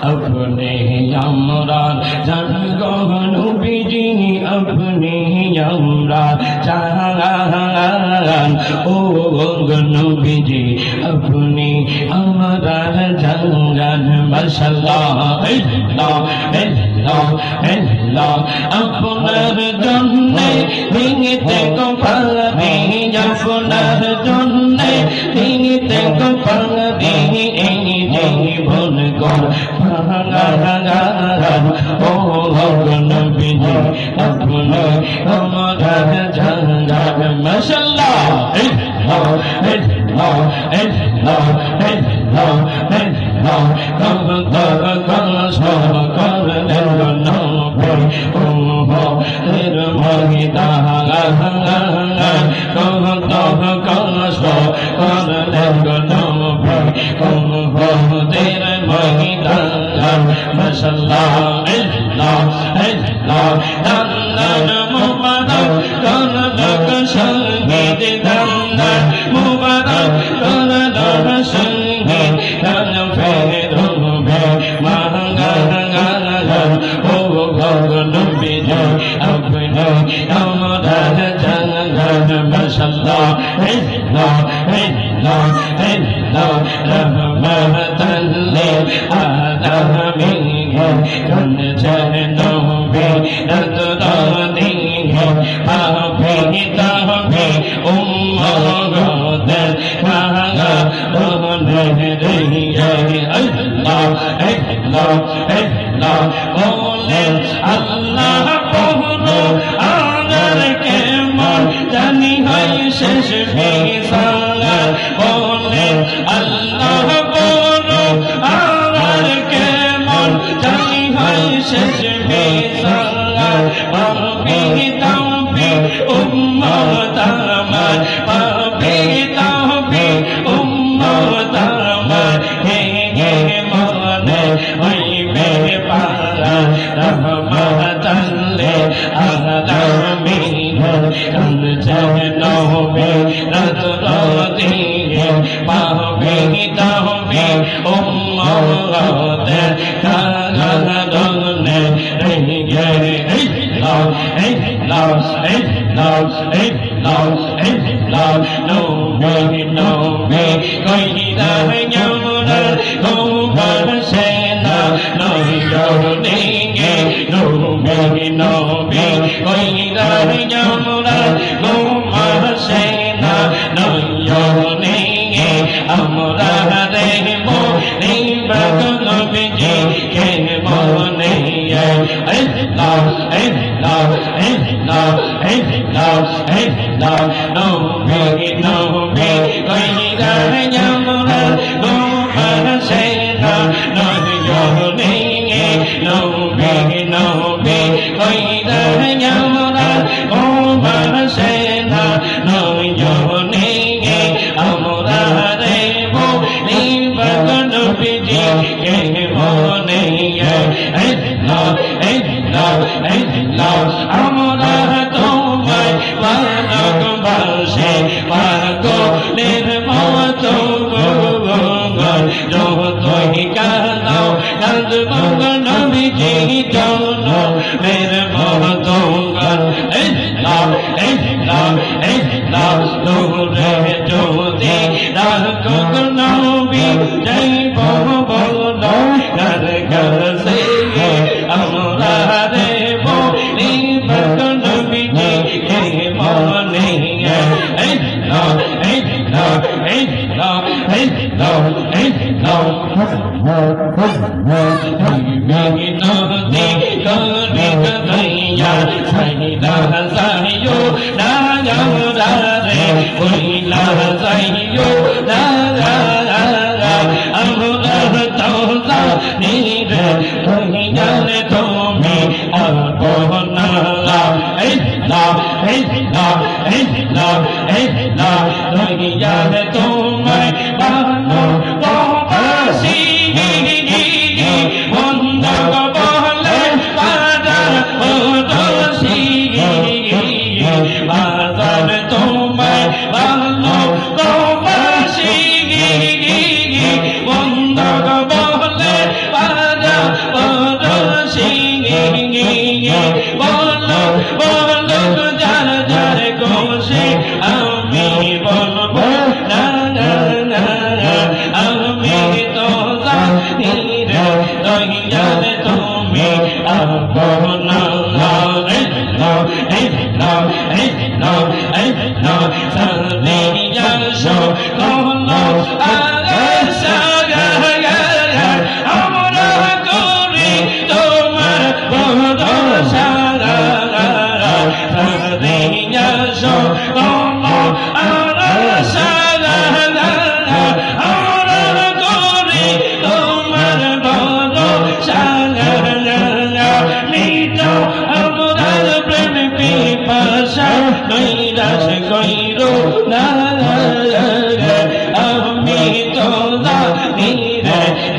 अपने हमरा जन नबीजी अपने हमरा जान ओ नबीजी अपने हमरा जंगन माशाअल्लाह अल्लाह अल्लाह अल्लाह আপনার জন্যে ভেঙেতে কপালে আপনার জন্যে ভেঙেতে কপালে এই জীবন গড় ও নবীজি আপনি আমরা জান মাশাআল্লাহ আল্লাহ আল্লাহ আল্লাহ আল্লাহ আল্লাহ সব করলেন নবী ও তের মহিদা সব করলেন নবী ও তের মহিদা মাশাআল্লাহ আল্লাহ আল্লাহ দান মুবারক করলক শহীদ দান মুবারক করলক শহীদ দান ফেরবে মাঙ্গা ও নবীজি আপনি আমরা জান মাশাআল্লাহ আল্লাহ আল্লাহ আল্লাহ রহমাতাল লিল আলামিন কোন নবী রাতরানি আপনি তাহবে উম্মত মাঙ্গা আল্লাহ আল্লাহ আল্লাহ বলেন আল্লাহ বহু আদর কেমন জানি হয় শেষ ফিসালা বলেন আল্লাহ বহু আদর কেমন জানি হয় শেষ ফিসালা পাবে তাওবে উম্মত আমার পাবে তাওবে উম্মত আমার হে মনে হইবে পারা রহমাতাল লিল আলামিন কোন নবী রাতরাতি পাবে তাওবে উম্মত কারণে রহিগে আল্লাহ আল্লাহ আল্লাহ আল্লাহ নবী নবী কইরা আমরা গোবর সেনা নয়নে নবী নবী কইরা আমরা গোবর সেনা নয়নে আমরা দেব নিবাক নবীজি কে মনে আল্লাহ আল্লাহ আল্লাহ আল্লাহ আল্লাহ নবী নবী কইরা আমরা গোবর সেনা নয়নে নবী নবী কইরা আমরা গোবর সেনা নয়নে আমরা দেব নিবাক নবীজি কে মনে আল্লাহ আল্লাহ আল্লাহ আমরা তোমায় ভালোবাসি পাগলের মতো যতই কাঁদাও কাঁদব নবীজি জন্য মের মতো আল্লাহ আল্লাহ আল্লাহ নূরে জ্যোতি রাখো নবী যাইব বলো ঘর ঘর সে আমরা দেব নিবাক নবীজি কে মনে আল্লাহ আল্লাহ আল্লাহ আল্লাহ নদী করি কইয়া সাইলা সাইয়ো না রে কইলা সাইয়ো না আমরা তোলা নিরে কইয়া রে তুমি আপনা আল্লাহ আল্লাহ আল্লাহ আল্লাহ কইয়া রে তুমি ভালোবাসি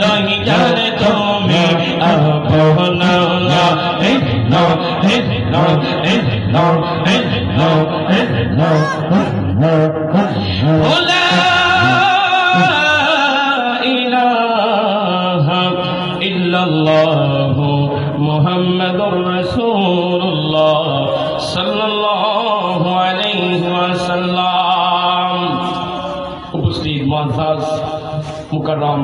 नहीं जाने तुम्हें अपना इतना इतना इतना इतना इतना ला इलाहा इल्लल्लाह मुहम्मदुर रसूलुल्लाह सल्लल्लाहु अलैहि वसल्লাম। উপস্থিত মুআজ্জাজ মুকাররম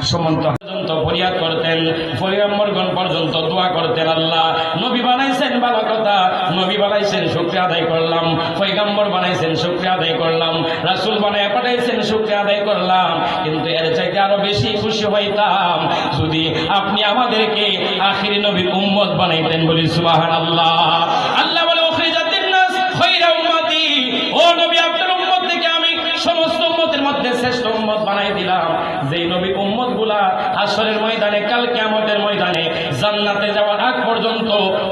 সম্মানিত পর্যন্ত ফরিয়াদ করতেন, পয়গম্বরগণ পর্যন্ত দোয়া করতেন, আল্লাহ নবী বানাইছেন ভালো কথা, নবী বানাইছেন শুকরিয়া আদায় করলাম, পয়গম্বর বানাইছেন শুকরিয়া আদায় করলাম, রাসূল বানায় পাঠাইছেন শুকরিয়া আদায় করলাম, কিন্তু এর চাইতে আরো বেশি খুশি হইতাম যদি আপনি আমাদেরকে আখিরি নবীর উম্মত বানাইতেন। বলি সুবহানাল্লাহ। আল্লাহ বলে উখরিজাতিন নাস খায়রা উম্মতি, ও নবী আপনার উম্মত থেকে আমি সমস্ত উম্মতের মধ্যে শ্রেষ্ঠ উম্মত বানাই দিলাম, যেই নবীর উম্মতগুলা হাশরের ময়দানে, কাল কিয়ামতের ময়দানে জান্নাতে যাওয়ার আগ পর্যন্ত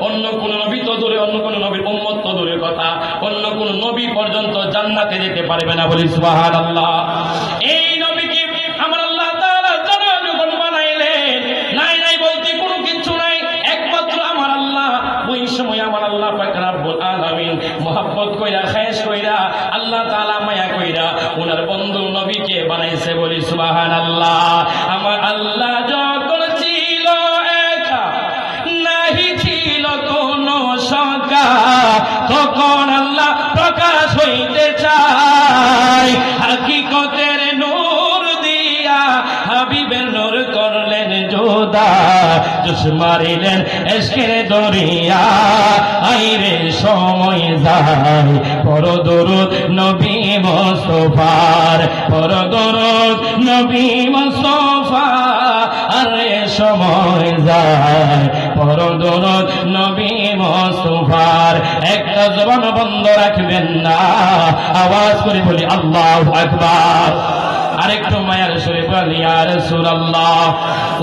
অন্য কোন নবী তো দূরে, অন্য কোন নবীর উম্মত তো দূরের কথা, অন্য কোন নবী পর্যন্ত জান্নাতে যেতে পারবে না। বলি সুবহানাল্লাহ। এই নবীকে আমার আল্লাহ তাআলা জনগণ বানাইলেন, নাই নাই বলতে কোনো কিছু নাই, একমাত্র আমার আল্লাহ ওই সময় আমার আল্লাহ পাক রব্বুল আলামিন মহব্বত কইরা, খায়েশ কইরা, আল্লাহ তাআলা মায়া কইরা ওনার বন্ধু নবীকে বানাইছে। বলি সুবহানাল্লাহ। আমার আল্লাহ যখন ছিল একা, নাহি ছিল কোনো শঙ্কা, তখন আল্লাহ প্রকাশ হইতে চায়, হাকিকতের নূর দিয়া হাবিবের নূর করলেন জোদা, জোশ মারিলেন ইশকের দরিয়া, আইরে সময় যায় পড়ো দরুদ নবী মুস্তাফার, পড়ো দরুদ নবী মুস্তাফা, আরে সময় যায় পড়ো দরুদ নবী মুস্তাফার। একটা জবান বন্ধ রাখবেন না, আওয়াজ করে বলি আল্লাহু আকবার। আরেকটু মায়ার সুরে বলি ইয়া রাসূলুল্লাহ,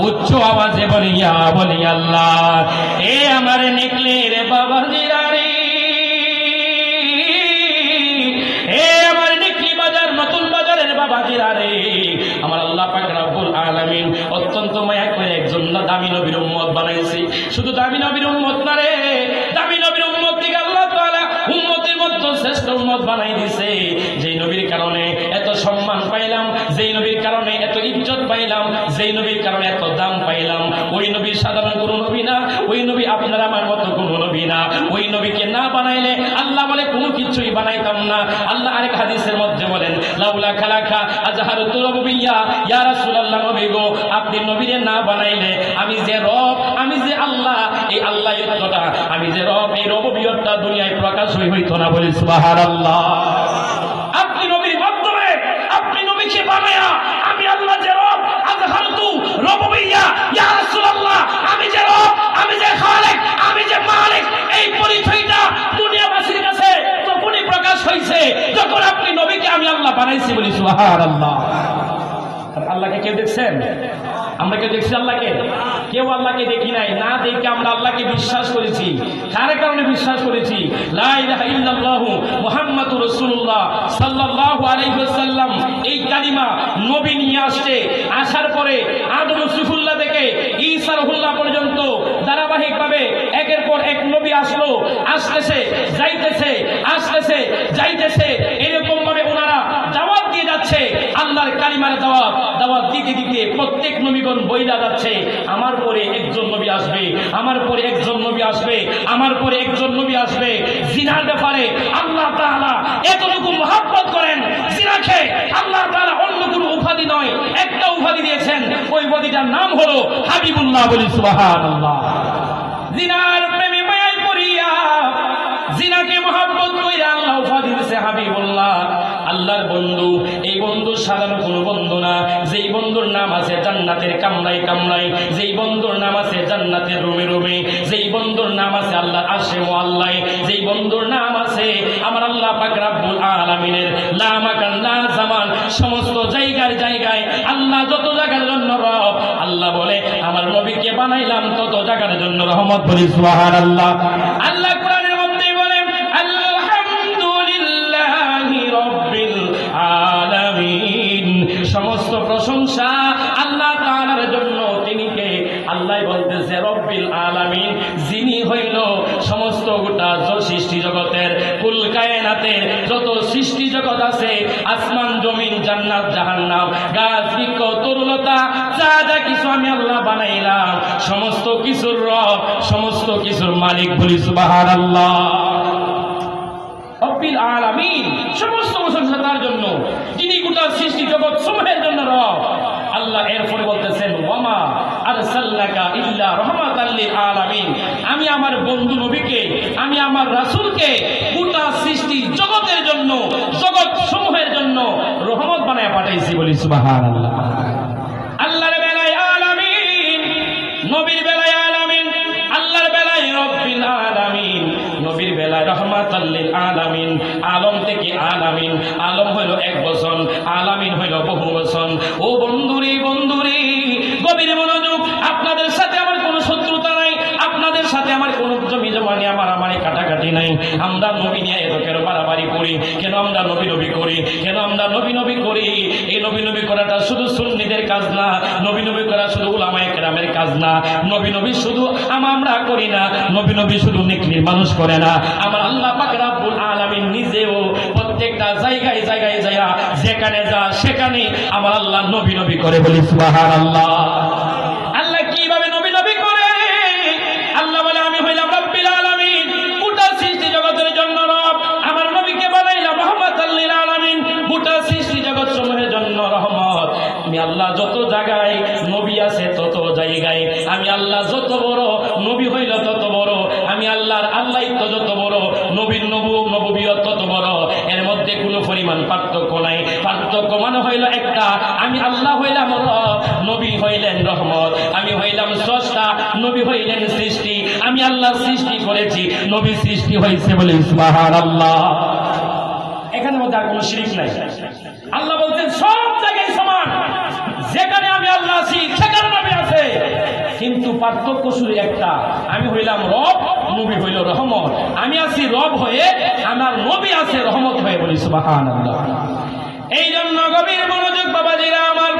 উচ্চ আওয়াজে বলি ইয়া বলি আল্লাহ। এ আমার নিকলের বাবা জিরারি, এ আমার নিকলি বাজার, নতুন বাজারের বাবা জিরারি, আমার আল্লাহ পাক রব্বুল আলামিন অত্যন্ত মায়া করে একজন দামি নবীর উম্মত বানাইছি। শুধু দামি নবীর উম্মত না রে, দামি নবীর উম্মত থেকে আল্লাহ তাআলা উম্মতের মধ্যে শ্রেষ্ঠ উম্মত বানাই দিয়েছে। যেই নবীর কারণে এত সম্মান পাইলাম, যেই নবীর কারণে এত ইজ্জত পাইলাম, যেই নবীর কারণে এত দাম পাইলাম, ওই নবী সাধারণ কোনো নবী না, ওই নবী আপনার আমার মতো কোনো নবী না। ওই নবীকে না বানাইলে আল্লাহ বলে কোনো কিছুই বানাইতাম না। আল্লাহ আরেক হাদিসের মধ্যে বলেন, লাউলা খালাকা আজহারতু রুবিয়্যা, ইয়া রাসূলুল্লাহ নবী গো, আপনি নবীরে না বানাইলে আমি যে রব, আমি যে আল্লাহ, এই আল্লাহত্বটা, আমি যে রব, এই রববিয়তটা দুনিয়ায় প্রকাশ হইতো না। বলি সুবহানাল্লাহ। আপনি নবীর মাধ্যমে, আপনি নবীকে বানায়া আমি আল্লাহ যে রব, আযহারতু রুবিয়্যা, ইয়া রাসূলুল্লাহ, আমি যে রব, আমি যে খালিক, আমি যে মালিক, এই পরিচয়টা দুনিয়াবাসীর কাছে তখনই প্রকাশ হইছে যখন আপনি নবীকে আমি আল্লাহ বানাইছি। বলি সুবহানাল্লাহ। আল্লাহকে কেউ দেখছেন? আমরা কেউ দেখছি আল্লাহকে? কেউ আল্লাহকে দেখি নাই। না দেখে আমরা আল্লাহকে বিশ্বাস করেছি। কার কারণে বিশ্বাস করেছি? লা ইলাহা ইল্লাল্লাহু মুহাম্মাদুর রাসূলুল্লাহ সাল্লাল্লাহু আলাইহি ওয়াসাল্লাম, এই কালিমা নবী নিয়ে আসছে। আসার পরে আদম সুফুল্লাহ থেকে ঈসা রুহুল্লাহ পর্যন্ত ধারাবাহিকভাবে একের পর এক নবী আসলো, আসতেছে যাইতেছে, আসতেছে যাইতেছে, এরকম ভাবে ওনারা দাওয়াত দিয়ে যাচ্ছে। আল্লাহর কালিমার দাওয়াত দিতে দিতে প্রত্যেক নবীগণ বইলা যাচ্ছে, আমার পরে একজন নবী আসবে, আমার পরে একজন নবী আসবে, আমার পরে একজন নবী আসবে। জিনার ব্যাপারে আল্লাহ তাআলা এতটুকু মহব্বত করেন, জিনাকে আল্লাহ তাআলা অন্য কোনো উপাধি নয়, একটা উপাধি দিয়েছেন, ওই উপাধিটার নাম হলো হাবিবুল্লাহ। বলি সুবহানাল্লাহ। জিনার প্রেমে মায়ায় পড়িয়া, জিনাকে মহব্বত কইরা আল্লাহ উপাধি দিয়েছে হাবিবুল্লাহ, আল্লাহর বন্ধু। এই বন্ধু সাধারণ কোনো বন্ধু না, যেই বন্ধুর নাম আছে জান্নাতের কামরায় কামরায়, যেই বন্ধুর নাম আছে জান্নাতের রুমে রুমে, যেই বন্ধুর নাম আছে আল্লাহর আরশে মুআল্লায়, যেই বন্ধুর নাম আছে আমার আল্লাহ পাক রব্বুল আলামিনের লা মাকান লা জামান, সমস্ত জায়গায় জায়গায় আল্লাহ যত জায়গার জন্য রব, আল্লাহ বলে আমার নবীকে বানাইলাম তত জায়গার জন্য রহমত। বলি সুবহানাল্লাহ। আল্লাহ কোরআনের মধ্যে বলেন আলহামদুলিল্লাহি রাব্বিল আলামিন, সমস্ত প্রশংসা আল্লাহ তাআলা কায়নাতের যত সৃষ্টি জগৎ আছে, আসমান জমিন জান্নাত জাহান্নাম গাছ বৃক্ষ তরুলতা যা যা কিছু আমি আল্লাহ বানাইলাম, সমস্ত কিছুর রব, সমস্ত কিছুর মালিক বলি সুবহানাল্লাহ। রব্বিল আলামিন, সমস্ত প্রশংসা তার জন্য যিনি গোটা সৃষ্টি জগৎ সমূহের জন্য রব। আল্লাহ এরপরে বলতেছেন ওয়ামা আরসালনাকা ইল্লা রাহমাতাল লিল আলামিন, আমি আমার বন্ধু নবীকে, আমি আমার রাসূলকে গোটা সৃষ্টি জগতের জন্য, জগৎ সমূহের জন্য রহমত বানায় পাঠাইছি বলি সুবহানাল্লাহ। আল্লাহর বেলায় আলামিন, নবীর বেলায় আলামিন, আল্লাহর বেলায় রব্বিল আলামিন, নবীর বেলায় রাহমাতাল লিল আলামিন। আলম থেকে আলামিন, আলম হইল এক বচন, আলামিন হইল বহু বচন। ও বন্ধুরে বন্ধুরে, গভীর মনোযোগ। আপনাদের সাথে আমার কোনো শত্রুতা নাই, আপনাদের সাথে আমার কোনো জমি জমা নিয়ে আমার কাটাকাটি নাই। আমরা নবী নিয়ে এত কেন বাড়াবাড়ি করি, কেন আমরা নবী নবী করি, কেন আমরা নবী নবী করি? এই নবী নবী করাটা শুধু সুন্নিদের কাজ না, নবী নবী করা শুধু উলামায়ে কেরামের কাজ না, নবী নবী শুধু আমরা করি না, নবী নবী শুধু নেকড়ির মানুষ করে না। আমার আল্লাহ পাক রব্বুল আলামিন নিজেও প্রত্যেকটা জায়গায় জায়গায় যায়, যেখানে যা সেখানে আমার আল্লাহ নবী নবী করে বলি সুবহানাল্লাহ। আল্লাহ কিভাবে নবী নবী করে? আল্লাহ বলে আমি হইলাম রব্বিল আলামিন, গোটা সৃষ্টি জগতের জন্য রব। আমার নবীকে বানাইলাম রাহমাতাল লিল আলামিন, গোটা সৃষ্টি জগৎ সমূহের জন্য রহমত। আমি আল্লাহ যত জায়গায় নবী আছে তত জায়গায় আমি আল্লাহ যত বড়, নবী হইল তত বড়। আমি আল্লাহর আল্লাহিত্ব যত বড়, নবীর নবুবিয়ত তত বড়। এর মধ্যে কোনো পরিমাণ পার্থক্য নাই। পার্থক্য মানে হইল একটা, আমি আল্লাহ হইলাম রব, নবী হইলেন রহমত। আমি হইলাম স্রষ্টা, নবী হইলেন সৃষ্টি। আমি আল্লাহ সৃষ্টি করেছি, নবী সৃষ্টি হয়েছে বলে সুবহানাল্লাহ। এখানের মধ্যে আর কোনো শিরক নাই। আল্লাহ বলতেন সব জায়গায় সমান, যেখানে আমি আল্লাহ আছি সেখানে নবী আছে, কিন্তু পার্থক্য শুধু একটা, আমি হইলাম রব, নবী হইল রহমত। আমি আছি রব হয়ে, আমার নবী আছে রহমত হয়ে বলি সুবহানাল্লাহ। এই জন্য গভীর মনোযোগ বাবাজিরা আমার,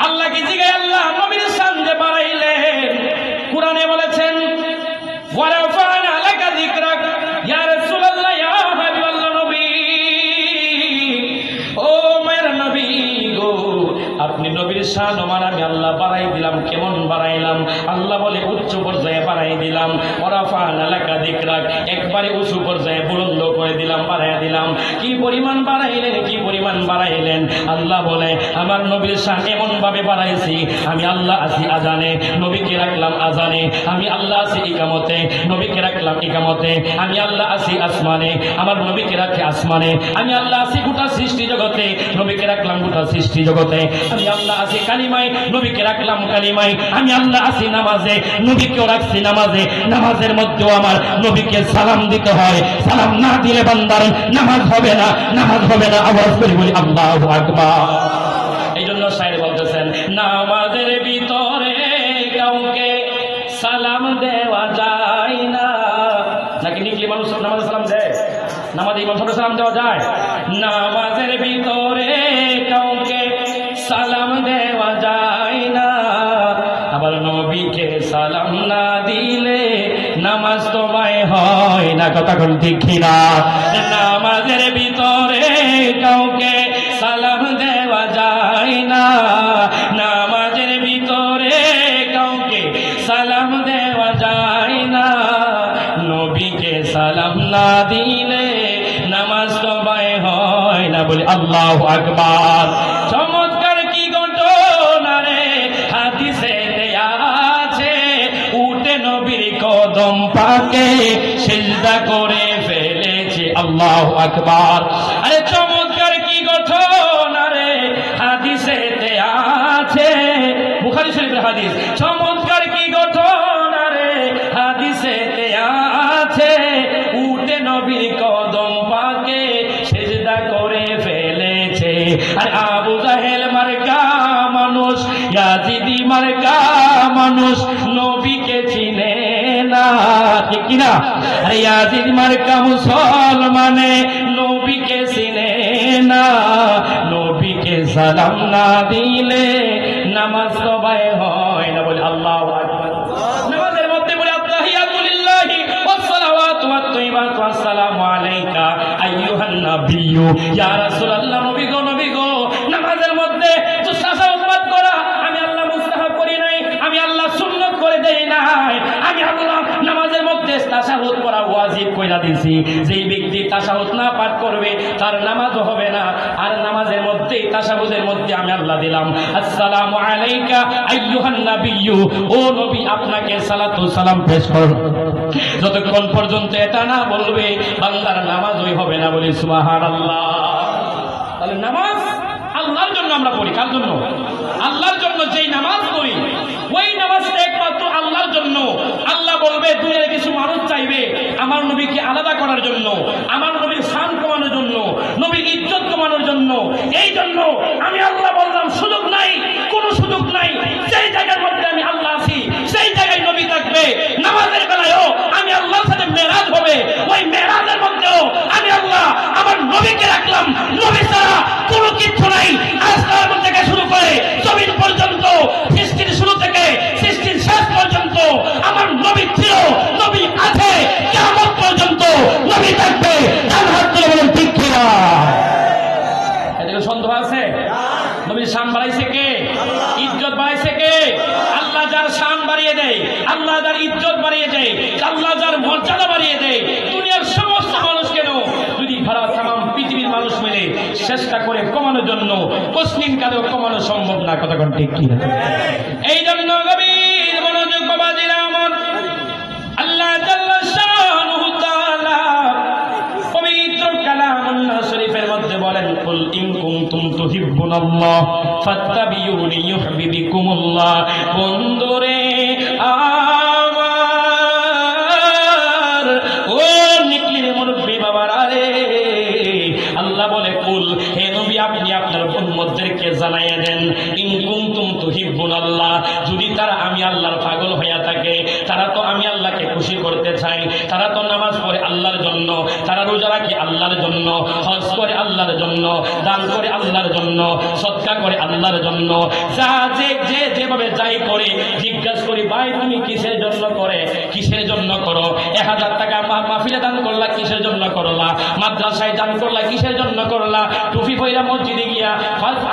আল্লাহকে জিগায় আল্লাহ নবীর সামনে বাড়াইলেন। কোরআনে বলেছেন ওয়ারাফানা লাকা যিকরাক, ইয়া রাসূলুল্লাহ, ইয়া হাবিবাল্লাহ, নবী ও মায়ের নবী গো, আপনি নবীর শান ওমান আমি আল্লাহ বাড়াই দিলাম। কেমন বাড়াইলাম? আল্লাহ বলে উচ্চ পর্যায়ে বাড়াই দিলাম। ওয়ারাফানা লাকা যিকরাক, একবারে উঁচু পর্যায়ে বুলন্দ করে দিলাম, বাড়াই দিলাম। কি পরিমাণ বাড়াইলেন, কি পরিমাণ বাড়াইলেন? আল্লাহ বলে আমার নবীর শান এমন ভাবে বাড়াইছি, আমি আল্লাহ আছি আজানে, নবীকে রাখলাম আজানে। আমি আল্লাহ আছি ইকামতে, নবীকে রাখলাম ইকামতে। আমি আল্লাহ আছি আসমানে, আমার নবীকে রাখে আসমানে। আমি আল্লাহ আছি গোটা সৃষ্টি জগতে, নবীকে রাখলাম গোটা সৃষ্টি জগতে। আমি আল্লাহ আছি কালিমায়, নবীকে রাখলাম কালিমায়। আমি আল্লাহ আছি নামাজে, নবীকেও রাখছি নামাজে। নামাজের মধ্যেও আমার নবীকে সালাম দিতে হয়, সালাম না দিলে বান্দার নামাজ হবে না, নামাজ হবে না। আওয়াজ করে বলি আল্লাহু আকবার। এই জন্য শায়ের বলতেছেন নামাজের ভিতরে কাউকে সালাম দেওয়া যায় না। নাকি নিকলি মানুষ নামাজে সালাম দেয়? নামাজে ইমাম সাহেব সালাম দেওয়া যায়? নামাজের ভিতরে কাউকে সালাম দেওয়া যায় না, আবার নবীকে সালাম না দিলে নামাজ তোমায় হয় না। কথা কোন ঠিক কিনা? নামাজের ভিতরে কাউকে সালাম দেওয়া যায় না, নামাজের ভিতরে কাউকে সালাম দেওয়া যায় না, নবীকে সালাম না দিলে নামাজ তোমায় হয় না। বলি আল্লাহু আকবার। চমৎকার কি ঘটনা রে হাদিসে আছে, উঠে নবীর কদম পাকে সিজদা করে ফেলেছে। আল্লাহু আকবার। আরে চমৎকার কি ঘটনা রে হাদিসে আছে, বুখারী শরীফের হাদিস। চমৎকার কি ঘটনা রে হাদিসে আছে, উঠে নবীর কদম পাকে সিজদা করে ফেলেছে। আর আবু জাহেল মার্কা মানুষ, ইয়াজিদি মার্কা মানুষ নবীকে চিনে না, ঠিক কিনা? আর ইয়াজিদ মার্কা মুসলমানে নবীকে চিনে না, নবীকে সালাম না দিলে নামাজ সবাই হয় না। বলে আল্লাহু আকবার। নামাজের মধ্যে বলে আত্তাহিয়াতু লিল্লাহি ওয়াস সালাওয়াতু ওয়াত তাইয়্যিবাতু আসসালামু আলাইকা আইয়ুহান নাবিয়্যু ইয়া রাসূলুল্লাহ, নবী গো, নামাজের মধ্যে তো তাশাহুদ করা আমি আল্লাহ মুস্তাহাব করি নাই, আমি আল্লাহ সুন্নাত করে দেই নাই, আমি আল্লাহ নামাজের মধ্যে তাশাহুদ করা ওয়াজিব কইরা দিয়েছি। যেই ব্যক্তি তাশাহুদ না পাঠ করবে তার নামাজও হবে না। আর নামাজের মধ্যে তাশাহুদের মধ্যে আমি আল্লাহ দিলাম আসসালামু আলাইকা আইয়ুহান নাবিয়্যু, ও নবী আপনাকে সালাতু সালাম পেশ করুন। যতক্ষণ পর্যন্ত এটা না বলবে বান্দার নামাজই হবে না, বলি সুবহানাল্লাহ। তাহলে নামাজ আল্লাহর জন্য আমরা পড়ি। কার জন্য? আল্লাহর জন্য। যেই নামাজ পড়ি ওই নামাজটা একমাত্র আল্লাহর জন্য। আল্লাহ বলবে দুনিয়ার কিছু মানুষ চাইবে আমার নবীকে আলাদা করার জন্য, আমার নবীর শান কমানোর জন্য, নবীর ইজ্জত কমানোর জন্য। এই জন্য আমি আল্লাহ বললাম সুযোগ নাই, কোনো সুযোগ নাই। সেই জায়গার মধ্যে আমি আল্লাহ আছি, সেই জায়গায় নবী থাকবে। নামাজের বেলায়ও আমি আল্লাহর সাথে মেরাজ হবে, ওই মেরাজের মধ্যেও আমি আল্লাহ আমার নবীকে রাখলাম। নবী ছাড়া কোনো কিছু নাই। আসমান থেকে শুরু করে জমিন পর্যন্ত, সৃষ্টির শুরু থেকে সৃষ্টির শেষ পর্যন্ত আমার নবী ছিল, নবী আছে, কিয়ামত পর্যন্ত নবী থাকবে। তার হাত ধরে বলেন ঠিক কিনা? এদিকে সন্দেহ আছে? নবীর শান বাড়াইছে কে? ইজ্জত বাড়াইছে কে? আল্লাহ যার শান বাড়িয়ে দেয়, আল্লাহ যার ইজ্জত বাড়িয়ে দেয়, আল্লাহ যার মর্যাদা বাড়িয়ে দেয়, দুনিয়ার সমস্ত মানুষ কেন যদি ভাড়া তামাম পৃথিবীর মানুষ মিলে চেষ্টা করে কমানোর জন্য মুসলিম কালেও কমানো সম্ভব না। কতক্ষণ ঠিক কি? এই জন্য গভীর মনোযোগ বাবাজিরা আমার, আল্লাহ জাল্লা শানুহু তাআলা পবিত্র কালামুল্লাহ শরীফের মধ্যে বলেন কুল ইন কুনতুম তুহিব্বুনাল্লাহ ফাত্তাবিউনি ইউহিব্বুকুমুল্লাহ। বন্ধুরে আমার, ও নিকলির মুরব্বী বাবারা রে, আল্লাহ বলে কুল, হে নবী আপনি আপনার উম্মতদেরকে জানাইয়া দেন ইন কুনতুম তুহিব্বুনাল্লাহ, যদি তারা আমি আল্লাহর পাগল হইয়া থাকে, তারা তো আমি আল্লাহকে খুশি করতে চাই, তারা তো নামাজ পড়ে আল্লাহর জন্য, তারা রোজা রাখে আল্লাহর জন্য, হজ করে আল্লাহর জন্য, দান করে আল্লাহর জন্য, সদকা করে আল্লাহর জন্য, যা যেভাবে যাই করে জিজ্ঞাসা করি ভাই তুমি কিসের জন্য করে, কিসের জন্য করো? 1000 টাকা মাহফিলে দান করলা, কিসের জন্য করলা? মাদ্রাসায় দান করলা, কিসের জন্য করলা? টুপি পয়রা মসজিদে গিয়া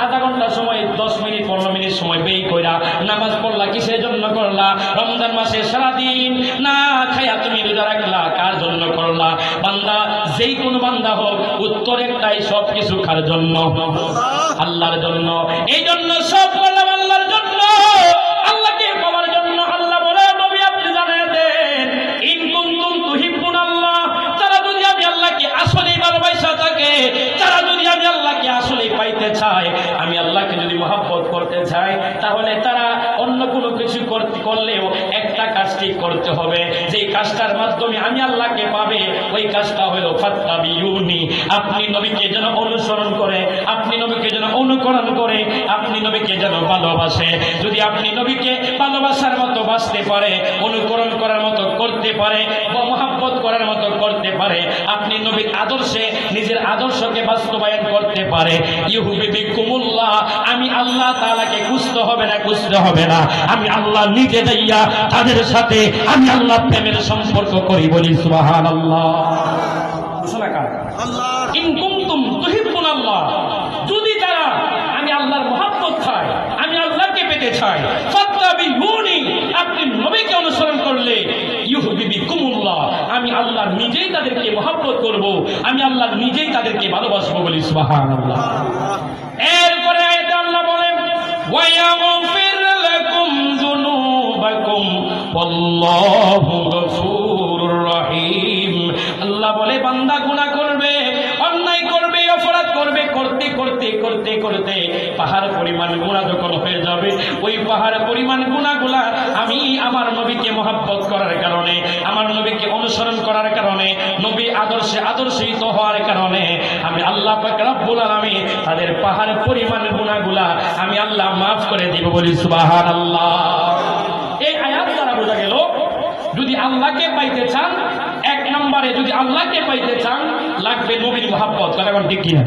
আধা ঘন্টা সময় 10 মিনিট 15 মিনিট সময় ব্যয় কইরা নামাজ পড়লা, কিসের জন্য করলা? রমজান মাসে সারাদিন না খাইয়া তুমি রোজা রাখলা, কার জন্য করলা? বান্দা যেই কোন বান্দা হোক, উত্তর একটাই, সব কিছু কার জন্য? আল্লাহর জন্য। এই জন্য সব করলাম আল্লাহর জন্য, আল্লাহকে পাওয়ার জন্য। আল্লাহ বলে নবী আপনি জানিয়ে দেন ইন কুনতুম তুহিব্বুনাল্লাহ, তারা যদি আমি আল্লাহকে আসলেই ভালোবাসা থাকে, তারা যদি আমি আল্লাহকে আসলেই পাইতে চায়, আমি আল্লাহকে যদি মহব্বত করতে চাই, তাহলে তারা অন্য কোনো কিছু করলেও একটা কাজটি করতে হবে, যেই কাজটার মাধ্যমে আমি আল্লাহকে পাবে, ওই কাজটা হলো ফাত্তাবিউনি। আপনি নবীকে যেন অনুসরণ করে, আপনি নবীকে যেন অনুকরণ করে, আপনি নবীকে যেন ভালোবাসে। যদি আপনি নবীকে ভালোবাসার মতো বাঁচতে পারে, অনুকরণ করার মতো করতে পারে, বা মহব্বত করার মতো করতে পারে, আপনি নবীর আদর্শে নিজের আদর্শকে বাস্তবায়ন করতে পারে, ইউহিব্বুকুমুল্লাহ, আমি আল্লাহ তাআলাকে খুঁজতে হবে না, খুঁজতে হবে না, আমি আল্লাহ নিজে যাইয়া তাদের সাথে আমি আল্লাহ প্রেমের সম্পর্ক করি, বলি সুবহানাল্লাহ। ইন কুনতুম তুহিব্বুনাল্লাহ, যদি তারা আমি আল্লাহর মহব্বত চাই, আমি আল্লাহকে পেতে চাই, ফাত্তাবিউনি, আপনি নবীকে অনুসরণ করলে ইউহিব্বুকুমুল্লাহ, আমি আল্লাহ নিজেই তাদেরকে মহব্বত করব, আমি আল্লাহ নিজেই তাদেরকে ভালোবাসবো, বলি সুবহানাল্লাহ। এরপরে আয়াতে আল্লাহ বলেন ওয়ায়াগফির লাকুম যুনুবাকুম ওয়াল্লাহু গফুরুর রহিম। আল্লাহ বলে বান্দা গুনাহ করবে, অন্যায় করবে, অপরাধ করবে, করতে করতে করতে করতে পাহাড় পরিমাণ গুনাহ যখন হয়ে যাবে, ওই পাহাড় পরিমাণ গুনাহগুলা আমি আমার নবীকে মহব্বত করার কারণে, আমার নবীকে অনুসরণ করার কারণে, নবী আদর্শে আদর্শিত হওয়ার কারণে আমি আল্লাহ পাক রব্বুল আলামিন তাদের পাহাড় পরিমাণ গুনাহগুলা আমি আল্লাহ মাফ করে দিব, বলি সুবহানাল্লাহ। এই আয়াত দ্বারা বোঝা গেল যদি আল্লাহকে পাইতে চান, এক নম্বরে যদি আল্লাহকে পাইতে চান লাগবে নবীর মহব্বত, কারণ ঠিক কিনা?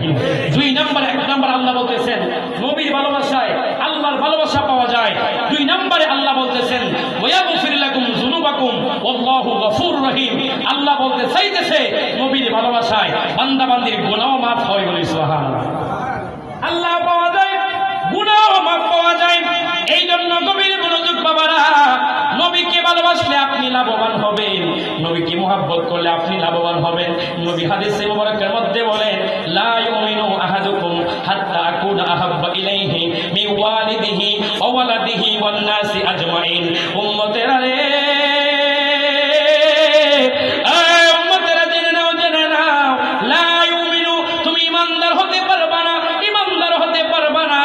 2 নম্বরে, 1 নম্বর আল্লাহ বলতেছেন নবীর ভালোবাসায় আল্লাহর ভালোবাসা পাওয়া যায়। 2 নম্বরে আল্লাহ বলতেছেন ওয়ায়াগফির লাকুম যুনুবাকুম আল্লাহু গফুর রহিম। আল্লাহ বলতে চাইতেছে নবীর ভালোবাসায় বান্দা বান্দির গুনাহ মাফ হয়, বলি সুবহানাল্লাহ। আল্লাহ পাওয়া যায়, গুনাহ মাফ পাওয়া যায়। এই জন্য নবীর মনোযোগ বাবারা, নবীকে ভালোবাসলে আপনি লাভবান হবেন, নবীকে মুহাব্বত করলে আপনি লাভবান হবেন। নবী হাদিসে মুবারকের মধ্যে বলেন, লা ইউমিনু আহাদুকুম হাত্তা আকুনা আহাব্বা ইলাইহি মিন ওয়ালিদিহি ওয়া ওয়ালাদিহি ওয়ান নাসি আজমাইন। উম্মতেরা রে, উম্মতেরা জেনে নাও, জেনে নাও, লা ইউমিনু, তুমি ঈমানদার হতে পারবা না, ঈমানদার হতে পারবা না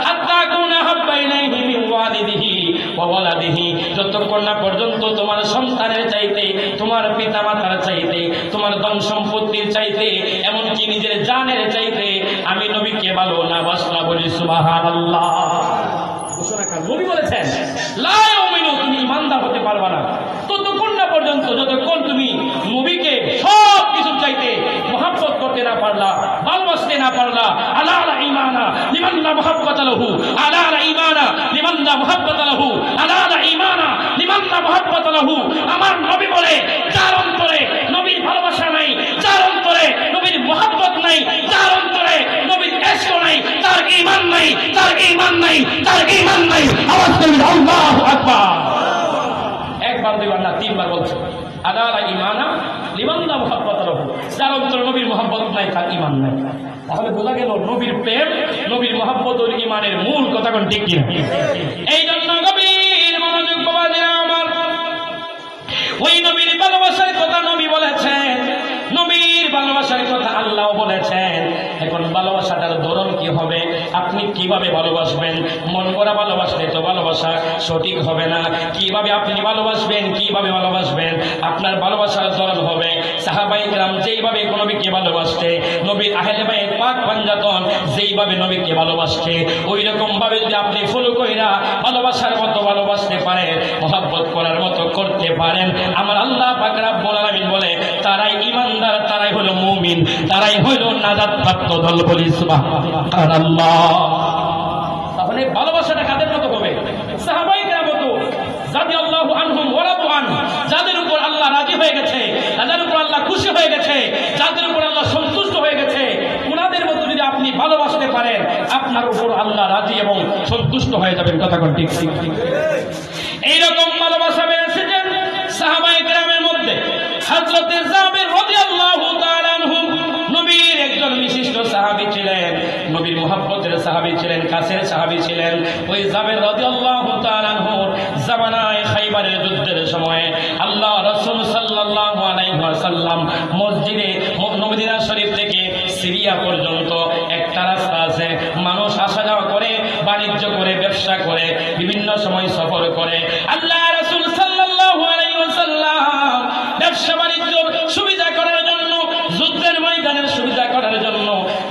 হাত্তা আকুনা আহাব্বা ইলাইহি মিন ওয়ালিদিহি ওয়া ওয়ালাদিহি, যতক্ষণ না পর্যন্ত তোমার সন্তানের চাইতে, তোমার পিতা মাতার চাইতে, তোমার ধন সম্পত্তির চাইতে, এমনকি নিজের জানের চাইতে আমি নবীকে ভালো না বাসনা, বলি সুবহানাল্লাহ। নবী বলেছেন লা ইউমিনু, তুমি ঈমানদার হতে পারবা না ততক্ষণ না পর্যন্ত যতক্ষণ তুমি নবীকে সব কিছুর চাইতে মুহাব্বত করতে না পারলা, ভালোবাসতে না পারলা। আলা আলা ঈমানা লিমান লা মুহাব্বতা লাহু, আলা আলা ঈমানা লিমান লা মুহাব্বতা লাহু, আলা আলা ঈমানা লিমান লা মুহাব্বতা লাহু। আমার নবী বলে, যার অন্তরে নবীর ভালোবাসা নাই, যার অন্তরে নবীর মুহাব্বত নাই, যার অন্তরে নবীর ইশক নাই, তার ঈমান নাই, তার ঈমান নাই, তার ঈমান নাই। আওয়াজ করে আল্লাহু আকবার। একবার দুইবার না, তিনবার বলছে, আলা আলা ঈমানা লিমান লা মুহাব্বতা লাহু, যার অন্তরে নবীর মুহাব্বত নাই, তার ঈমান নাই। তাহলে বোঝা গেল নবীর প্রেম, নবীর মুহাব্বত ও ঈমানের মূল কথা কোন, ঠিক কিনা? এই জন্য নবীর মনোযোগ বাবাজিরা আমার, ওই নবীর ভালোবাসার কথা নবী বলেছেন, নবীর ভালোবাসার কথা আল্লাহ বলেছেন। এখন ভালোবাসাটার ধরন কি হবে, আপনি কিভাবে ভালোবাসবেন? মন করা ভালোবাসলে তো ভালোবাসা সঠিক হবে না। কিভাবে আপনি ভালোবাসবেন, কিভাবে ভালোবাসবেন? আপনার ভালোবাসার ধরন হবে সাহাবায়ে কেরাম যেইভাবে নবীকে ভালোবাসতে, নবীর আহলে বাইত পাক পাঞ্জাতন যেইভাবে নবীকে ভালোবাসতে, ওই রকম ভাবে যদি আপনি ফলো কইরা ভালোবাসার মতো ভালোবাসতে পারেন, মুহাব্বত করার মতো করতে পারেন, আমার আল্লাহ পাক রব্বুল আলামিন বলে তারাই ঈমানদার, তারাই হলো মুমিন, তারাই হলো নাজাত প্রাপ্ত দল, বলি সুবহানাল্লাহ। তাহলে ভালোবাসাটা কাদের মতো হবে? সাহাবায়ে কেরাম মতো, রাদিয়াল্লাহু আনহুম ওয়া রাদু আনহু, যাদের উপর আল্লাহ রাজি হয়ে গেছে, যাদের উপর আল্লাহ খুশি হয়ে গেছে, যাদের উপর আল্লাহ সন্তুষ্ট হয়ে গেছে, ওনাদের মতো যদি আপনি ভালোবাসতে পারেন, আপনার উপর আল্লাহ রাজি এবং সন্তুষ্ট হয়ে যাবেন। কথা কোন, ঠিক? এইরকম ভালোবাসা পেয়েছিলেন সাহাবায়ে কেরামের মধ্যে হযরত জাবের রাদিয়াল্লাহু তাআলা আনহু, নবীর একজন বিশিষ্ট সাহাবী ছিলেন, নবীর মুহাব্বতের সাহাবী ছিলেন, কাছের সাহাবী ছিলেন। ওই জাবের রাদিয়াল্লাহু তাআলা আনহু জামানায়ে খাইবারের যুদ্ধের সময় আল্লাহ রাসূল সাল্লাল্লাহু আলাইহি ওয়াসাল্লাম মসজিদে মদিনা শরীফ থেকে সিরিয়া পর্যন্ত একটা রাস্তা আছে, মানুষ আসা যাওয়া করে, বাণিজ্য করে, ব্যবসা করে, বিভিন্ন সময় সফর করে। আল্লাহ রাসূল সাল্লাল্লাহু আলাইহি ওয়াসাল্লাম ব্যবসা বাণিজ্য সুবিধা করার জন্য, যুদ্ধের ময়দানের সুবিধা করার জন্য,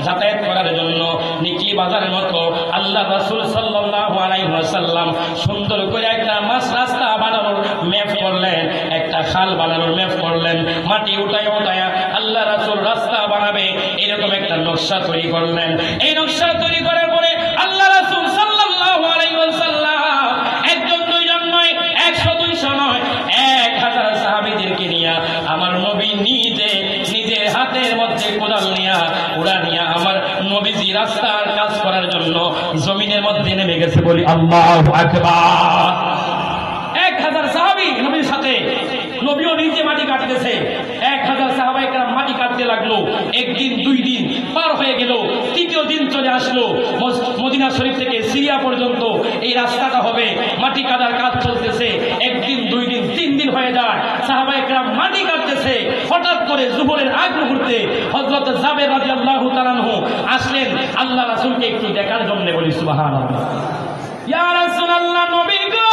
যাতায়াত করার জন্য নিকি বাজারের মতো আল্লাহ রাসূল সাল্লাল্লাহু আলাইহি ওয়াসাল্লাম সুন্দর করে একটা মাছ রাস্তা বানানোর ম্যাপ করলেন, একটা খাল বানানোর ম্যাপ করলেন। মাটি উঠায় উঠায় আল্লাহ রাসূল রাস্তা বানাবে এরকম একটা নকশা তৈরি করলেন। এই নকশা তৈরি করার পরে আল্লাহ রাসূল সাল্লাল্লাহু আলাইহি ওয়াসাল্লাম একজন দুইজন নয়, 100-200 নয়, 1000 সাহাবীদেরকে নিয়ে আমার নবী নিজের হাতের মধ্যে কোদাল নিয়া আমার নবীজি রাস্তার কাজ করার জন্য জমিনের মধ্যে নেমে গেছে, বলি আল্লাহু আকবার। 1000 সাহাবী নবীর সাথে, নবীও নিজে মাটি কাটতেছে, 1000 সাহাবায়ে কেরাম মাটি কাটতে লাগলো। একদিন, 2 দিন পার হয়ে গেল, 3য় দিন চলে আসলো। মদিনা শরীফ থেকে সিরিয়া পর্যন্ত এই রাস্তাটা হবে, মাটি কাটার কাজ চলতেছে। 1 দিন, 2 দিন, 3 দিন হয়ে যায়, সাহাবায়ে কেরাম মাটি কাটতেছে। হঠাৎ করে যুহরের আগ মুহূর্তে হযরত জাবের রাদিয়াল্লাহু তাআলা আনহু আসলেন আল্লাহ রাসূলকে একটু দেখার জন্য, বলি সুবহানাল্লাহ। ইয়া রাসূলুল্লাহ, নবী গো,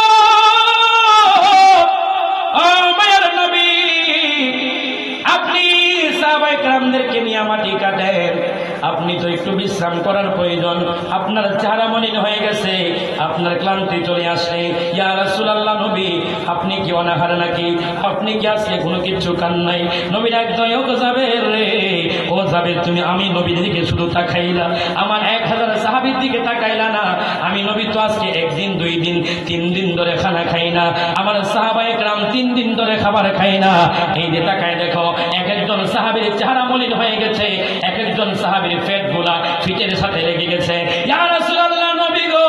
ও মায়ের নবী, আপনি সাহাবায়ে কেরামদেরকে নিয়ে মাটি কাটেন, আপনি তো একটু বিশ্রাম করার প্রয়োজন, আপনার চেহারা মলিন হয়ে গেছে, আপনার ক্লান্তি চলে আসে। ইয়া রাসূলুল্লাহ, নবী আপনি কি অনাহার নাকি? আপনি কি আজকে কোনো কিছু খান নাই? নবী ডাক দেয়, ও জাবের রে, ও জাবের, তুমি আমি নবীর দিকে শুধু তাকাইলা, আমার 1000 সাহাবীর দিকে তাকাইলা না? আমি নবী তো আজকে 1 দিন 2 দিন 3 দিন ধরে খানা খাই না, আমার সাহাবায়ে কেরাম 3 দিন ধরে খাবার খাই না। এই যে তাকায় দেখো, এক একজন সাহাবীর চেহারা মলিন হয়ে গেছে, এক একজন সাহাবীর পেটগুলা ফিটের সাথে লেগে গেছে। ইয়া রাসূলুল্লাহ, নবী গো,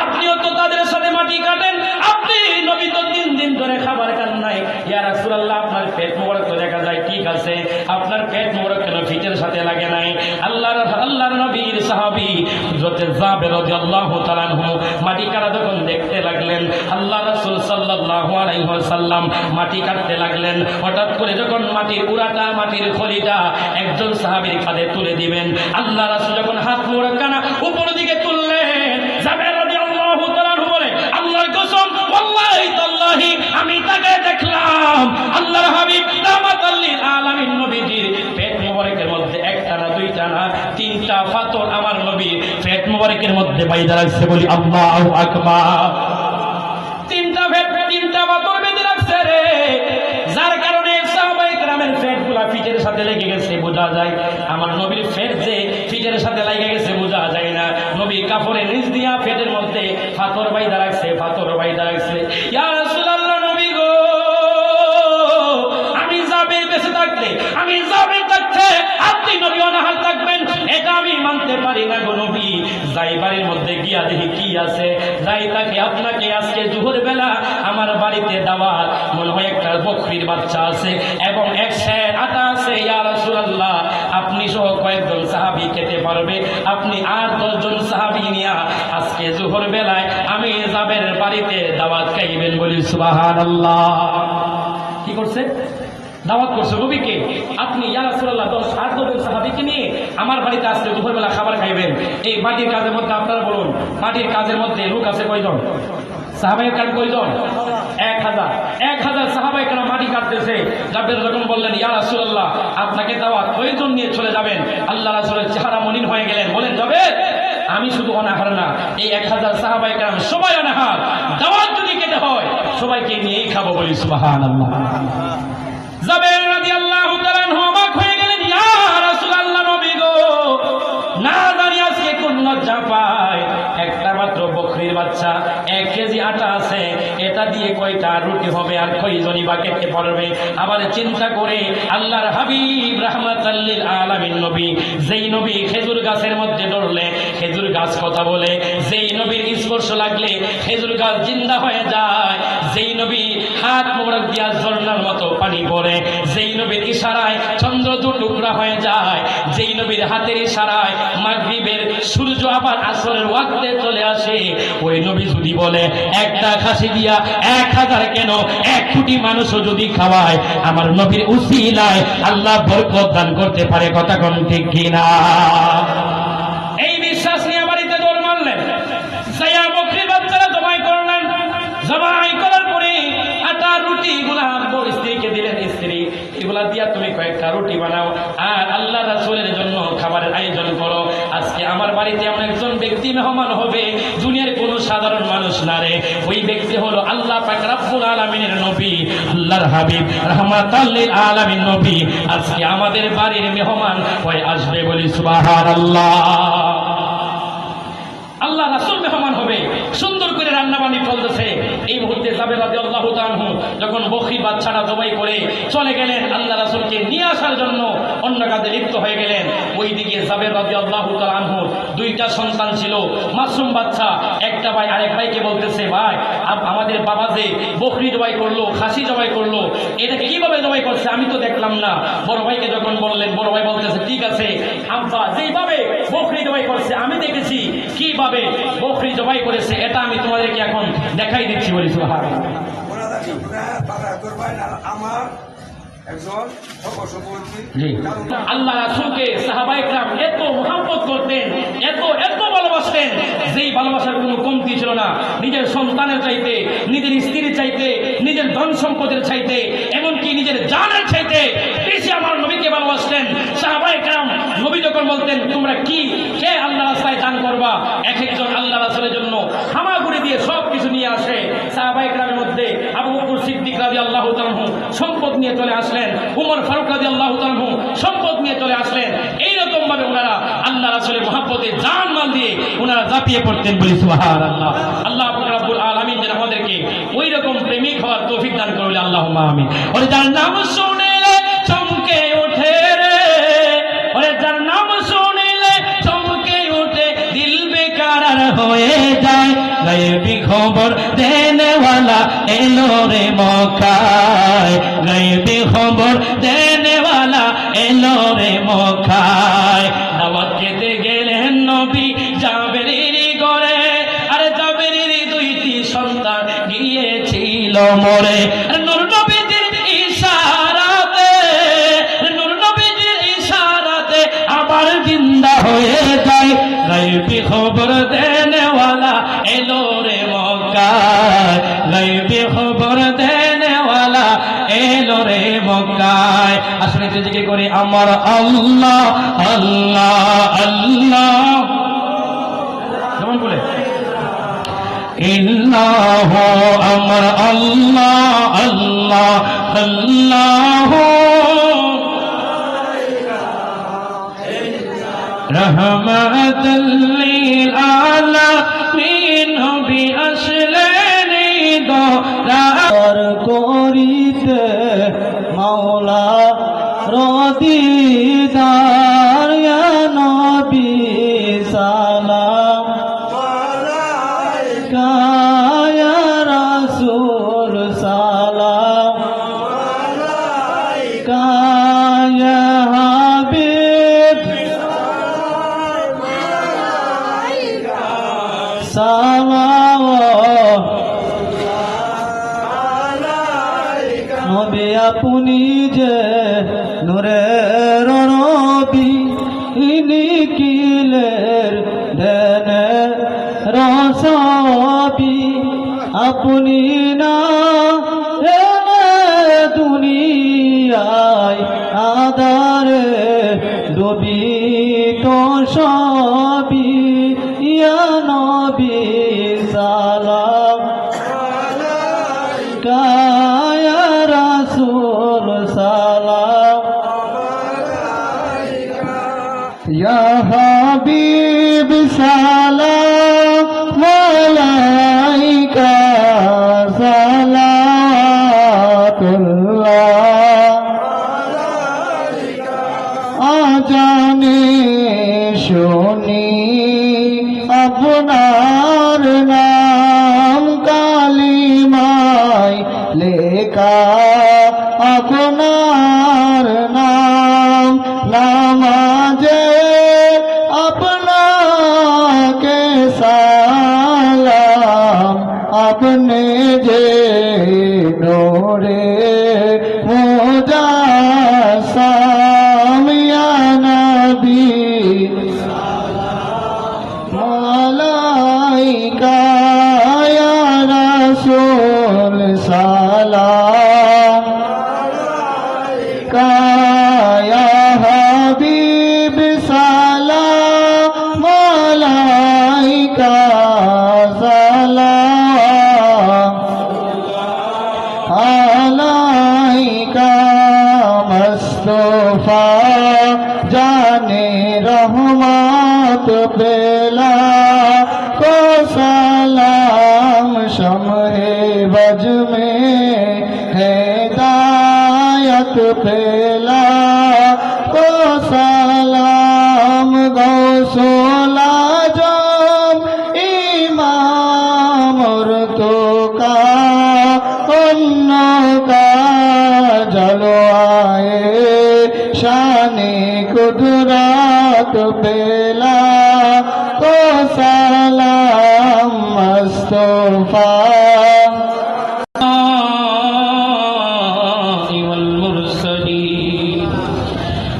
আপনিও তো তাদের সাথে মাটি কাটেন, আপনি নবী তো 3 দিন ধরে খাবার খান নাই। ইয়া রাসূলুল্লাহ, আপনার পেট মোবারক তো দেখা যায় ঠিক আছে, আপনার পেট মোবারক কেন ফিটের সাথে লাগে নাই? আল্লাহর নবীর সাহাবী হযরত জাবের রাদিয়াল্লাহু তাআলা আনহু মাটি কাটা যখন দেখতে লাগলেন, আল্লাহ রাসূল সাল্লাল্লাহু আলাইহি ওয়াসাল্লাম মাটি কাটতে লাগলেন। হঠাৎ করে যখন মাটির উড়াটা, মাটির খলিটা একজন সাহাবীর কাঁধে তুলে দিবেন, আল্লাহ রাসূল যখন হাত মোবারকখানা উপরের দিকে তুললেন, জাবের রাদিয়াল্লাহু তাআলা আনহু বলে, আল্লাহর কসম, ওয়াল্লাহি তাআল্লাহি, আমি তাকে দেখলাম আল্লাহর হাবিব রাহমাতাল লিল আলামিন নবীজির পেট মোবারকের মধ্যে 1টা না 2টা না 3টা পাথর আমার নবীর পেট মোবারকের মধ্যে বাইধা রাখছে। বলি আল্লাহু আকবার। 3টা পাথর বেঁধে রাখছে রে, যার কারণে সাহাবায়ে কেরামের পেটগুলা ফিটের সাথে লেগে গেছে। বোঝা যায় আমার নবীর পেট যে ফিটের সাথে লেগে গেছে বোঝা যায় না। নবী কাপড়ের নিচ দিয়া পেটের মধ্যে পাথর বাইধা রাখছে, পাথর বাইধা রাখছে। ইয়া রাসূলুল্লাহ, নবী গো, আমি জাবের বেঁচে থাকতে, আমি জাবের থাকতে আপনি নবী অনাহার থাকবেন, এটা আমি মানতে পারি না গো নবী। যাই বাড়ির মধ্যে গিয়া দেখি কি আছে, যাই তাকে আপনাকে আজকে জোহর বেলা আমার বাড়িতে দাওয়াত, মনে হয় একটা বকরির বাচ্চা আছে এবং 1 সের আটা আছে। ইয়া রাসূলুল্লাহ, আপনি সহ কয়েকজন সাহাবী খেতে পারবে, আপনি আর 10 জন সাহাবী নিয়া আজকে জোহর বেলায় আমি জাবের বাড়িতে দাওয়াত খাইবেন। বলি সুবহানাল্লাহ। কি করছে? দাওয়াত করছে নবীকে। আপনি ইয়া রাসূলুল্লাহ 10 জন সাহাবীকে নিয়ে আমার বাড়িতে আজকে দুপুরবেলা খাবার খাইবেন। এই মাটির কাজের মধ্যে আপনারা বলুন, মাটির কাজের মধ্যে লোক আছে কয়জন? সাহাবায়ে কেরাম কয়জন? 1000 সাহাবায়ে কেরাম মাটি কাটতেছে। জাবের যখন বললেন, ইয়া রাসূলুল্লাহ, আপনাকে দাওয়াত, কয়জন নিয়ে চলে যাবেন? আল্লাহ রাসূলের চেহারা মলিন হয়ে গেলেন, বলেন, জাবের, আমি শুধু অনাহার না, এই 1000 সাহাবায়ে কেরাম সবাই অনাহার, দাওয়াত যদি খেতে হয় সবাইকে নিয়েই খাবো। বলি সুবহানাল্লাহ। জাবের রাদিয়াল্লাহু তাআলা আনহু অবাক হয়ে গেলেন, ইয়া রাসূলুল্লাহ, নবী গো, না জানি আজকে কোন লজ্জা পায়, একটা মাত্র বকরির বাচ্চা, 1 কেজি আটা আছে, এটা দিয়ে কয়টা রুটি হবে আর কয়জনই বা খেতে পারবে? আবার চিন্তা করে আল্লাহর হাবিব রাহমাতাল লিল আলামিন নবী, যেই নবী খেজুর গাছের মধ্যে ধরলে খেজুর গাছ কথা বলে, যেই নবীর স্পর্শ লাগলে খেজুর গাছ জিন্দা হয়ে যায়, যেই নবী হাত মোবারক দিয়া ঝর্ণার মতো পানি পড়ে, যেই নবীর ইশারায় চন্দ্র 2 টুকরা হয়ে যায়, যেই নবীর হাতের ইশারায় মাগরিবের সূর্য আবার আসরের ওয়াক্তে চলে আসে, ওই নবী যদি বলে একটা খাসি দিয়া 1000 কেন 1 কোটি মানুষও যদি খাওয়ায়, আমার নবীর উসিলায় আল্লাহ বরকত দান করতে পারে। কথা কোন ঠিক কিনা? এই বিশ্বাস নিয়ে বাড়িতে দৌড় মারলেন, সাইয়া বকরির বাচ্চারা জবাই করলেন। জবাই করার পরে আটা রুটি গুলা স্ত্রীকে দিলেন, স্ত্রী, এগুলা দিয়া তুমি কয়েকটা রুটি বানাও আর আল্লাহ রাসূলের জন্য খাবারের আয়োজন করো। আজকে আমার বাড়িতে এমন একজন ব্যক্তি মেহমান হবে, দুনিয়ার কোনো সাধারণ মানুষ না রে, ওই ব্যক্তি হলো আল্লাহ পাক রব্বুল আলামিনের নবী, আল্লাহর হাবিব রাহমাতাল লিল আলামিন নবী। আজকে আমাদের বাড়ির মেহমান হয়ে আসবে। বলি সুবহানাল্লাহ। আল্লাহ রাসূল মেহমান হবে, সুন্দর করে রান্না বান্না চলতেছে। এই মুহূর্তে জাবের রাদিয়াল্লাহু তাআলা আনহু যখন বকরির বাচ্চাটা জবাই করে চলে গেলেন, আল্লাহ রাসূলকে নিয়ে আসার জন্য অন্য কাজে লিপ্ত হয়ে গেলেন। ওইদিকে জাবের রাদিয়াল্লাহু তাআলা আনহুর 2টা সন্তান ছিল, মাসুম বাচ্চা। একটা ভাই আরেক ভাইকে বলতেছে, ভাই আমাদের বাবা যে বকরি জবাই করলো, খাসি জবাই করলো, এটা কিভাবে জবাই করছে আমি তো দেখলাম না। বড় ভাইকে যখন বললেন, বড় ভাই বলতেছে, ঠিক আছে আব্বা, যেইভাবে বকরি জবাই করছে আমি দেখেছি, কিভাবে বকরি জবাই করেছে এটা আমি তোমাদেরকে এখন দেখাই দিচ্ছি। বলি সুবহানাল্লাহ। আল্লাহ রাসূলকে সাহাবায়ে কেরাম এত মুহাব্বত করতেন, এত ভালোবাসতেন, যেই ভালোবাসার কোনো কমতি ছিল না। নিজের সন্তানের চাইতে, নিজের স্ত্রীর চাইতে, নিজের ধন সম্পদের চাইতে, এমনকি নিজের জানের চাইতে বেশি আমার নবীকে ভালোবাসতেন সাহাবায়ে কেরাম। নবী যখন বলতেন তোমরা কে আল্লাহ রাস্তায় দান করবা, এক একজন আল্লাহ রাসূলের জন্য হামাগুড়ি দিয়ে সব কিছু নিয়ে আসে। সাহাবায়ে কেরামের মধ্যে আবু সম্পদ নিয়ে চলে আসলেন, উমর ফারুক রাদিয়াল্লাহু তাআলা সম্পদ নিয়ে চলে আসলেন। এইরকম ভাবে ওনারা আল্লাহ রাসূলের মহব্বতে জান মাল দিয়ে ওনারা ঝাঁপিয়ে পড়তেন, বলি সুবহানাল্লাহ। আল্লাহ পাক রব্বুল আলামিন যেন আমাদেরকে ওই রকম প্রেমিক হওয়ার তৌফিক দান করুন, আল্লাহুম্মা আমিন। ওরে যার নাম শুনলে চমকে ওঠে রে, ওরে যার নাম শুনলে চমকে ওঠে, দিল বেকারার হয়ে যায়, গায়েবী খবর দেনেওয়ালা এলো রে মক্কায়, গায়েবী খবর দেনেওয়ালা এলো রে মক্কায়। দাওয়াত খেতে গেলেন নবী জাবেরির ঘরে, আরে জাবেরির দুইটি সন্তান গিয়েছিল মরে। নূর নবীজির ইশারাতে, নূর নবীজির ইশারাতে আবার জিন্দা হয়ে যায়, গায়েবী খবর দেনেওয়ালা এলো রে মক্কায়, গায়েবী খবর দেনেওয়ালা এলো রে মক্কায়। আসলে জিকির করি আমার আল্লাহ আল্লাহ আল্লাহ, যেমন বলে ইল্লাহ, আমার আল্লাহ আল্লাহ আল্লাহ, রহমাতাল লিল আলামিন নবী আসলেন দরার করিতে মাওলা রদিদার ইয়া নবী সালাম আলাইকা ইয়া রাসূল সালাম আলাইকা ইয়া হাবিব সালাম নবী আপনি যে নূরের নবী, নিখিলের দেনে রসবি, আপনি না এলে দুনিয়ায় আদারে ডুবি তো সবই, ইয়া নবী সালাম আলাইকা ইয়া রাসূল সালাম আলাইকা ইয়া হাবিব সালাম আলাইকা সালাতুল্লাহ আলাইকা। আজানে শুনি আপনার নাম, কালিমায় লেখা আপনার নাম, নামাজে আপনাকে সালাম, আপনি যে নূরে মুজাসসাম ইয়া নবী আলাইকা ইয়া রাসূল সালাম আলাইকা ইয়া হাবিব সালাম আলাইকা সালাম আলাইকা মুস্তাফা জানে রহমত পেলা को सलाम, शम्हे बज में हिदायत पेला को सलाम, गौसोला जम इमाम तो का उन्नका जलवाए शानी कुदरत पेला को सलाम मुस्तफा والمرسلين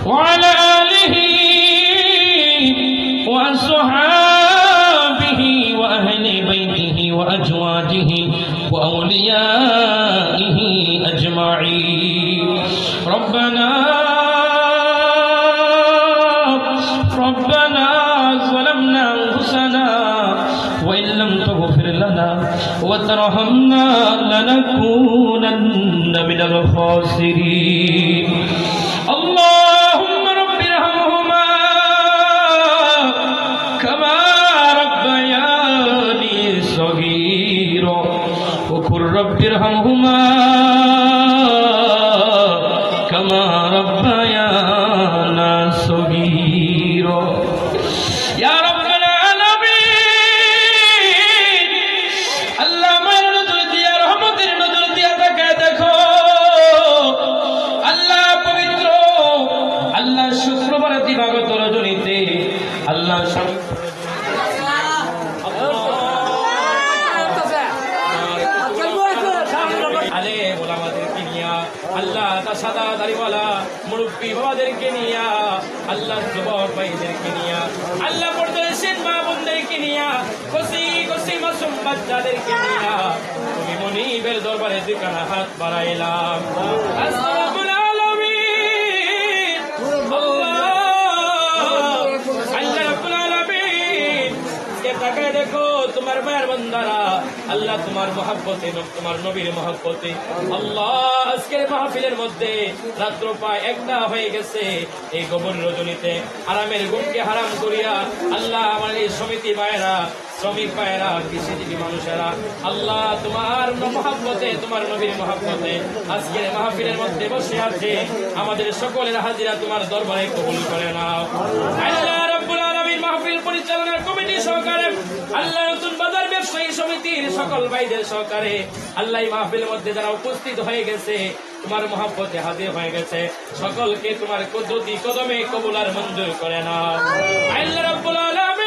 وعلى آله وأصحابه وأهل بيته وأزواجه وأوليائه أجمعين. ربنا ظلمنا أنفسنا وإن لم تغفر لنا وترحمنا لنكونن মিনাল খাসিরিন আল্লাহুম্মা রাব্বিরহামহুমা কামা রাব্বায়ানি সগীরা ওয়া কুর রাব্বিরহামহুমা কামা রাব্বায়ানা সগীরা ইয়া রাব্বাল আলামিন আল্লাহ আমার নজর দিয়া রহমতের নজর দিয়া তাকায় দেখো আল্লাহ পবিত্র আল্লাহ শুক্রবার দিবাগত রজনীতে আল্লাহ আলে ওলামাদেরকে নিয়া আল্লাহ তা সাদা দাড়িওয়ালা মুরব্বী বাবাদেরকে নিয়া আল্লাহ যুবক ভাইদেরকে নিয়া আল্লাহ পর্দাশীল মা বোনদেরকে নিয়া খুশি খুশি মাসুম বাচ্চাদেরকে নিয়া তুমি মনিবের দরবারে দুখানা হাত বাড়াইলাম আসসালামু আলামিন আল্লাহ রাব্বুল আলামিন কে তাকায় দেখো তোমার মায়ের বান্দারা আল্লাহ তোমার মহব্বতে তোমার নবীর মহব্বতে আল্লাহ আজকের মাহফিলের মধ্যে রাত্র প্রায় 1টা হয়ে গেছে এই গভীর রজনীতে আরামের ঘুমকে হারাম করিয়া আল্লাহ আমার এই সমিতি ভাইয়েরা শ্রমিক ভাইয়েরা কৃষিজীবী মানুষেরা আল্লাহ তোমার মহব্বতে তোমার নবীর মহব্বতে আজকের মাহফিলের মধ্যে বসে আছে আমাদের সকলের হাজিরা তোমার দরবারে কবুল করে নাও আল্লাহ রাব্বুল আলামিন মাহফিল পরিচালনা কমিটি সহকারে আল্লাহ নতুন বাজার ব্যবসায়ী সমিতির সকল ভাইদের সহকারে আল্লাহ মাহফিলের মধ্যে যারা উপস্থিত হয়ে গেছে তোমার মহব্বতে হাজির হয়ে গেছে সকলকে তোমার কুদরতি কদমে কবুল আর মঞ্জুর করে নাও আল্লাহ রাব্বুল আলামিন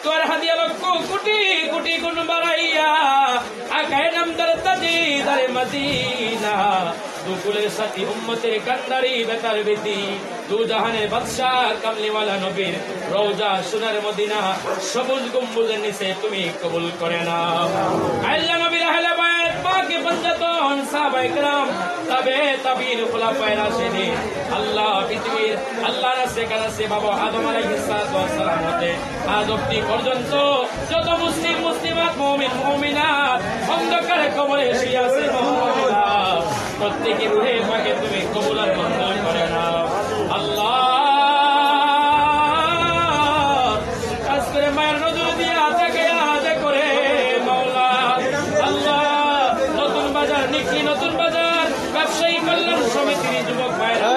তোর হাদিয়া লক্ষ কোটি কোটি গুণ বাড়াইয়া আকায়ে নামদার তাজিদারে মদিনা দুকুলের সাথী উম্মতের কান্দারি বেতার বেদি দু জাহানের বাদশাহ কামলিওয়ালা নবীর রওজা সোনার মদিনা সবুজ গম্বুজের নিচে তুমি কবুল করে নাও আল্লাহ নবীর আহলে বাইত পাকে পঞ্জাতন সাহাবায়ে کرام তবে তাবিন খুলাফায়ে রাশিদিন আল্লাহ পৃথিবীর আল্লাহ রাসে কাছে বাবা আদম আলাইহিস সালাম হতে আজ অবধি পর্যন্ত যত মুসলিম মুসলিমাত মুমিন মুমিনাত অন্ধকারে কবরে শুয়ে আছে মওলা প্রত্যেকের রূহে পাকে তুমি কবুল আর মঞ্জুর করে নাও আল্লাহ আজকের মায়ের নজর দিয়া তাকে আজ করে মাওলা আল্লাহ নতুন বাজার নিকি নতুন বাজার ব্যবসায়ী কল্যাণ সমিতির যুবক ভাইরা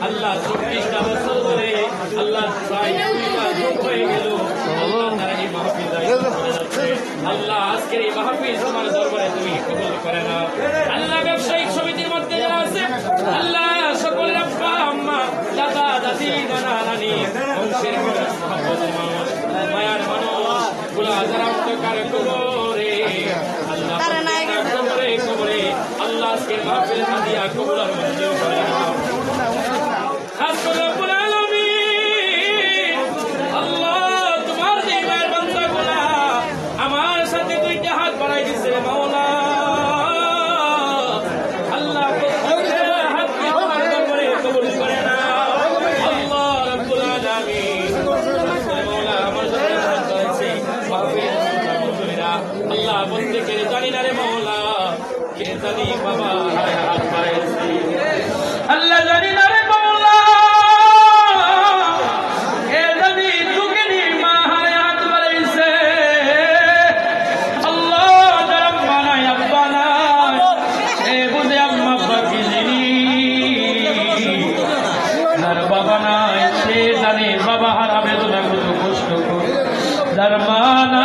আল্লাহ 24টা বছর ধরে আল্লাহ প্রায় 2টা যুগ হয়ে গেল আল্লাহ তারা এই মাহফিল দায়িত্ব করে যাচ্ছে আল্লাহ আজকের এই মাহফিল তোমার দরবারে তুমি কবুল করে নাও আল্লাহ ব্যবসায়িক সমিতির মধ্যে যারা আছে আল্লাহ সকলের আব্বা আম্মা দাদা দাদি নানা নানি বংশের মহব্বতের মানুষ মায়ার মানুষ গুলা যারা অন্ধকার কবরে আল্লাহ কবরে কবরে আল্লাহ আজকের মাহফিল হাদিয়া কবুল আর মঞ্জুর করে নাও খাস করে রব্বুল আলামিন আল্লাহ তোমার যে মায়ের বান্দাগুলা আমার সাথে 2টা হাত বাড়াই দিছে মাওলা আল্লাহ প্রত্যেকের হাতকে তোমার দরবারে কবুল করে নাও আল্লাহ রব্বুল আলামিন মাওলা আমার জন্য হাত বাড়াইছে মাহফিল মঞ্জুরিরা আল্লাহ প্রত্যেকের জানি না রে মাওলা কে জানি বাবা হাত বাড়াইছে আল্লাহ জানি না রে বাবা হারাবে তোমার কত কষ্ট যার মা না